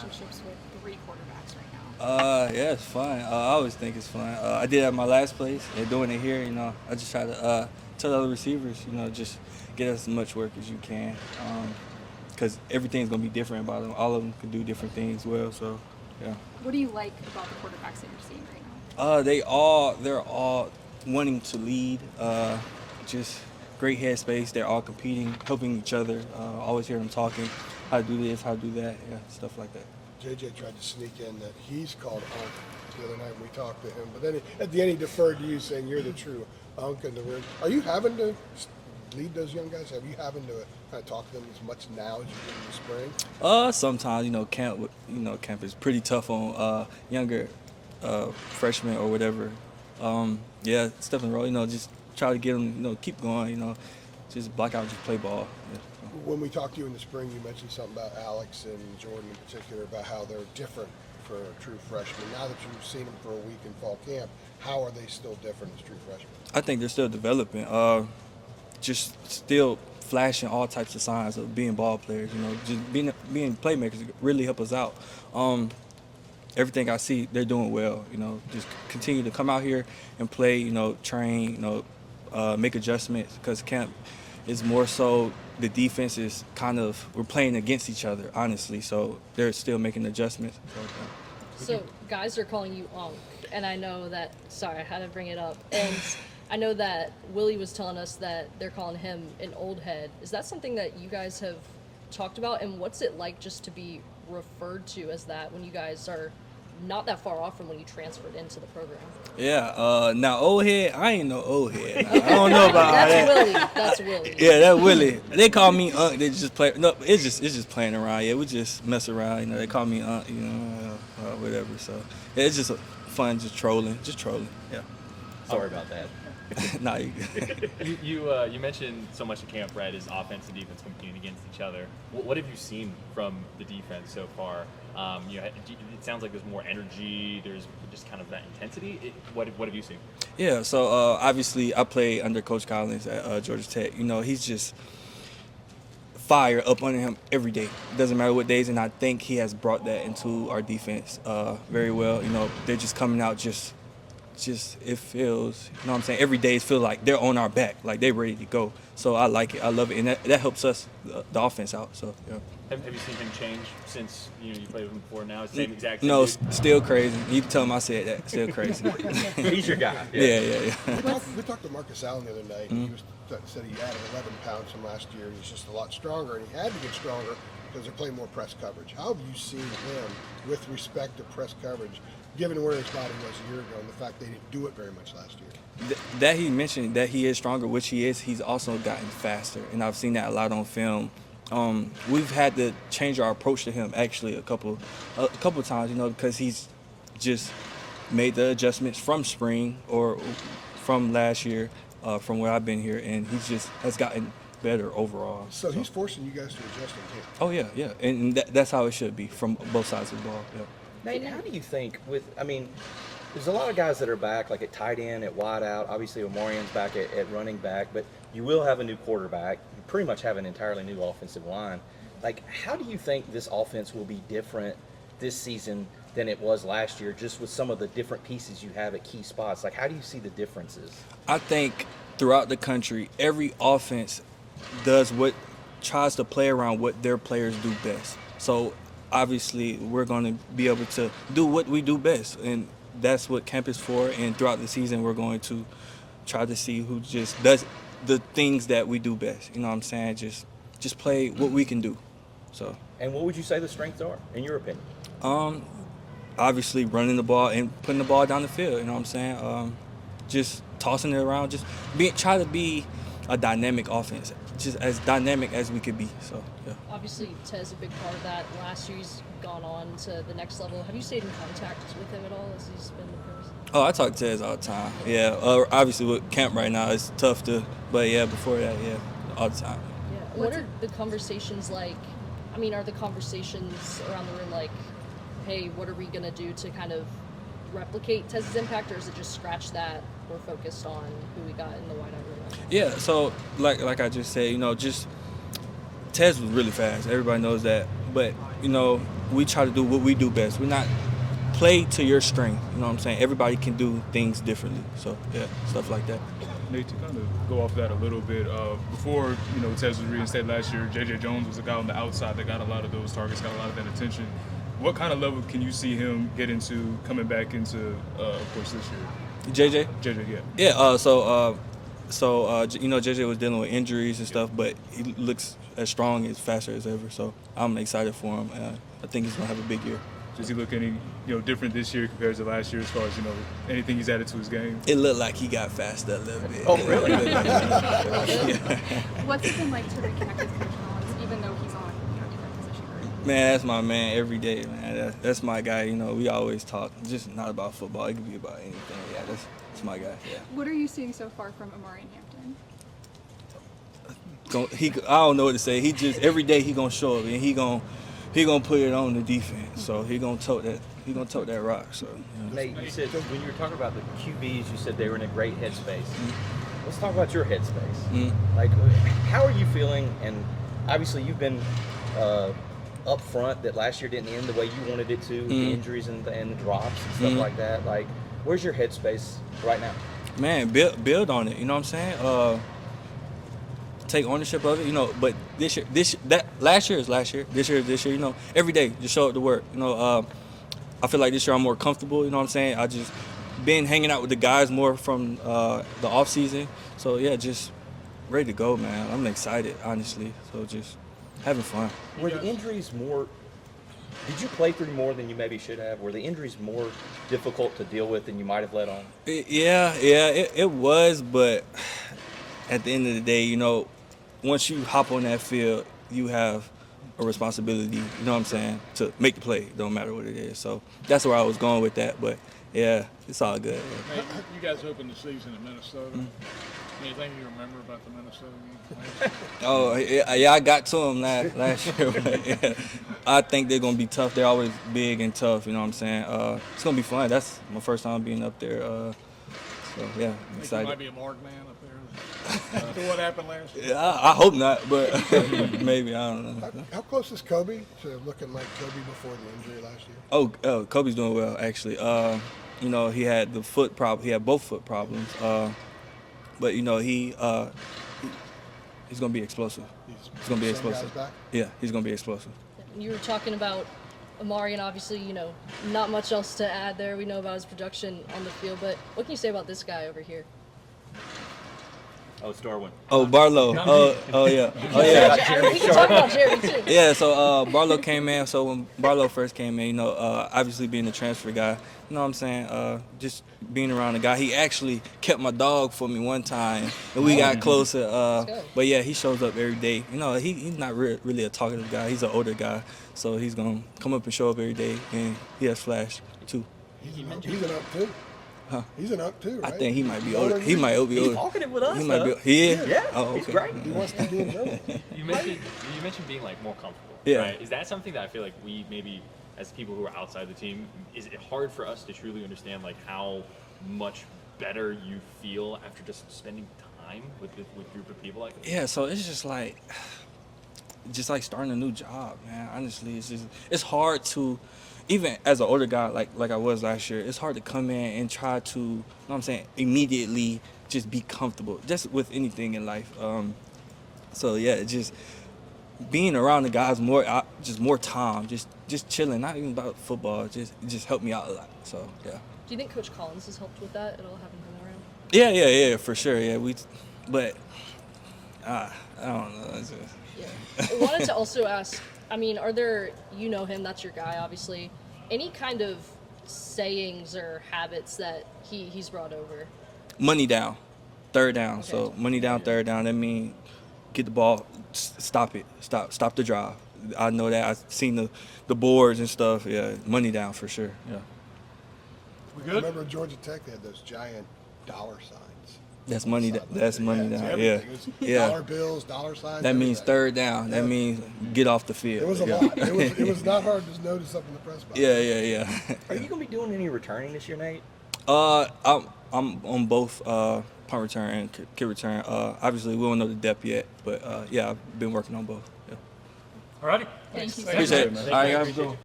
relationships with 3 quarterbacks right now? Yeah, it's fun. I always think it's fun. I did it at my last place, and doing it here, I just try to tell other receivers, just get as much work as you can, because everything's gonna be different about them. All of them can do different things well. So, yeah. What do you like about the quarterbacks that you're seeing right now? They're all wanting to lead. Just great headspace. They're all competing, helping each other. Always hear them talking, how to do this, how to do that, yeah, stuff like that. JJ tried to sneak in that he's called Unc the other night when we talked to him, but then at the end he deferred to you, saying you're the true Unc in the room. Are you having to lead those young guys? Have you having to kind of talk to them as much now as you did in the spring? Sometimes camp is pretty tough on younger freshmen or whatever. Yeah, step in the role. Just try to get them. Keep going. Just block out, just play ball. Yeah. When we talked to you in the spring, you mentioned something about Alex and Jordan in particular, about how they're different for a true freshman. Now that you've seen them for a week in fall camp, how are they still different as true freshmen? I think they're still developing. Just still flashing all types of signs of being ball players. Just being playmakers really help us out. Everything I see, they're doing well. Just continue to come out here and play. Train. Make adjustments, because camp is more so the defense is we're playing against each other, honestly. So they're still making adjustments. So guys are calling you Unc, and I know that. Sorry, I had to bring it up. And I know that Willie was telling us that they're calling him an old head. Is that something that you guys have talked about? And what's it like just to be referred to as that when you guys are not that far off from when you transferred into the program? Yeah. Now old head, I ain't no old head. I don't know about That's that. Willie. That's Willie. Yeah, that's Willie. They call me Unc. They just play. No, it's just playing around. Yeah, we just mess around. They call me Unc. Whatever. So yeah, it's just fun, just trolling. Yeah. Sorry about that. Nah, you good. You mentioned so much of camp, Red, is offense and defense competing against each other. What have you seen from the defense so far? It sounds like there's more energy. There's just kind of that intensity. What have you seen? Yeah. So obviously, I play under Coach Collins at Georgia Tech. He's just fire up under him every day. It doesn't matter what days, and I think he has brought that into our defense very well. They're just coming out just it feels, what I'm saying, every day it feels like they're on our back, like they're ready to go. So I like it, I love it, and that helps us, the offense out. So yeah. Have you seen him change since you played with him before? Now it's the same exact. No, dude? still crazy. You can tell him I said that. Still crazy. He's your guy. Yeah. We talked to Marcus Allen the other night, and he said he added 11 pounds from last year, and he's just a lot stronger, and he had to get stronger because they're playing more press coverage. How have you seen him with respect to press coverage, given where his body was a year ago and the fact they didn't do it very much last year? That he mentioned that he is stronger, which he is. He's also gotten faster, and I've seen that a lot on film. We've had to change our approach to him actually a couple times, because he's just made the adjustments from spring or from last year, from where I've been here, and he just has gotten better overall. So he's forcing you guys to adjust on him. Oh yeah, and that's how it should be from both sides of the ball. Yeah. Nate, how do you think there's a lot of guys that are back, like at tight end, at wide out. Obviously, Omarian's back at running back, but you will have a new quarterback. You pretty much have an entirely new offensive line. Like, how do you think this offense will be different this season than it was last year, just with some of the different pieces you have at key spots? Like, how do you see the differences? I think throughout the country, every offense tries to play around what their players do best. So obviously, we're going to be able to do what we do best, and that's what camp is for. And throughout the season, we're going to try to see who just does the things that we do best. You know what I'm saying? Just play what we can do. So. And what would you say the strengths are, in your opinion? Obviously, running the ball and putting the ball down the field. You know what I'm saying? Just tossing it around. Try to be a dynamic offense, just as dynamic as we could be. So yeah. Obviously, Tez a big part of that. Last year, he's gone on to the next level. Have you stayed in contact with him at all as he's been the pros? Oh, I talk to Tez all the time. Yeah. Obviously, with camp right now, it's tough but yeah, before that, yeah, all the time. Yeah. What are the conversations like? I mean, are the conversations around the room like, hey, what are we going to do to kind of replicate Tez's impact, or is it just scratch that? We're focused on who we got in the wideout room? Yeah, so like I just said, just Tez was really fast. Everybody knows that. But you know, we try to do what we do best. We're not play to your strength. You know what I'm saying? Everybody can do things differently. So yeah, stuff like that. Nate, to kind of go off that a little bit, before, you know, Tez was reinstated last year, J.J. Jones was a guy on the outside that got a lot of those targets, got a lot of that attention. What kind of level can you see him get into coming back into, of course, this year? JJ? Yeah. Yeah, you know, JJ was dealing with injuries and stuff, but he looks as strong, as faster as ever. So I'm excited for him. I think he's going to have a big year. Does he look any, you know, different this year compared to last year as far as, you know, anything he's added to his game? It looked like he got faster a little bit. Oh, really? What's it been like to reconnect with Coach Collins, even though he's on different position group? Man, that's my man every day, man. That's my guy. You know, we always talk, just not about football. It could be about anything. Yeah, that's my guy. Yeah. What are you seeing so far from Amari in Hampton? I don't know what to say. He just every day he gonna show up and he gonna put it on the defense. So he gonna tote that rock. So yeah. Nate, you said when you were talking about the QBs, you said they were in a great headspace. Let's talk about your headspace. Like, how are you feeling? And obviously, you've been up front that last year didn't end the way you wanted it to, the injuries and the drops and stuff like that. Like, where's your headspace right now? Man, build on it. You know what I'm saying? Take ownership of it. You know, but last year is last year. This year is this year. You know, every day just show up to work. You know, I feel like this year I'm more comfortable. You know what I'm saying? I just been hanging out with the guys more from the off season. So yeah, just ready to go, man. I'm excited, honestly. So just having fun. Were the injuries more? Did you play through more than you maybe should have? Were the injuries more difficult to deal with than you might have let on? It was, but at the end of the day, you know, once you hop on that field, you have a responsibility, you know what I'm saying, to make the play, don't matter what it is. So that's where I was going with that, but yeah, it's all good. Hey, you guys opened the season in Minnesota. Anything you remember about the Minnesota game? Oh, yeah, I got to them last year. But yeah, I think they're going to be tough. They're always big and tough, you know what I'm saying? It's going to be fun. That's my first time being up there. So, yeah, I'm excited. You might be a marked man up there after what happened last year. Yeah, I hope not, but maybe, I don't know. How close is Kobe to looking like Kobe before the injury last year? Oh, Kobe's doing well, actually. You know, he had the foot problem. He had both foot problems. But, you know, he's going to be explosive. He's going to be explosive. Yeah, he's going to be explosive. You were talking about Amari, and obviously, you know, not much else to add there. We know about his production on the field, but what can you say about this guy over here? Oh, it's Darwin. Oh, Barlo. Oh, yeah. Oh, yeah. We can talk about Jeremy, too. Yeah, so Barlo came in. So when Barlo first came in, you know, obviously being a transfer guy, you know what I'm saying, just being around the guy. He actually kept my dog for me one time, and we got closer. But, yeah, he shows up every day. You know, he's not really a talkative guy. He's an older guy, so he's going to come up and show up every day, and he has flash, too. He's an up too. Huh? He's an up too, right? I think he might be older. He might be He's older. talkative with us, He might be. though. He is? Yeah, Oh, okay. he's great. He wants to be in Germany. You mentioned being like more comfortable. Yeah. Right? Is that something that I feel like we maybe, as people who are outside the team, is it hard for us to truly understand like how much better you feel after just spending time with a group of people like this? Yeah, so it's just like starting a new job, man. Honestly, it's hard to, even as an older guy like I was last year, it's hard to come in and try to, you know what I'm saying, immediately just be comfortable, just with anything in life. So yeah, just being around the guys more, just more time, just chilling, not even about football, just helped me out a lot. So yeah. Do you think Coach Collins has helped with that at all, having him around? Yeah, for sure. Yeah, but I don't know. It's just, I wanted to also ask, I mean, are there, you know him, that's your guy, obviously, any kind of sayings or habits that he's brought over? money down, third down. Okay. So money down, third down. That means get the ball, stop it, stop the drive. I know that. I've seen the boards and stuff. Yeah, money down for sure. Yeah. We I good? remember in Georgia Tech they had those giant dollar signs. That's money. That's money It's down. everything. Yeah. It was Yeah. Dollar bills, dollar signs. That means everything. third down. That Yeah. means get off the field. It was a yeah. lot. It was not hard to notice up in the press box. Yeah. Are you gonna be doing any returning this year, Nate? I'm on both punt return and kick return. Obviously, we don't know the depth yet, but yeah, I've been working on both. Yeah. Alrighty. Thank you so much. Appreciate it. man. All right, have a good one.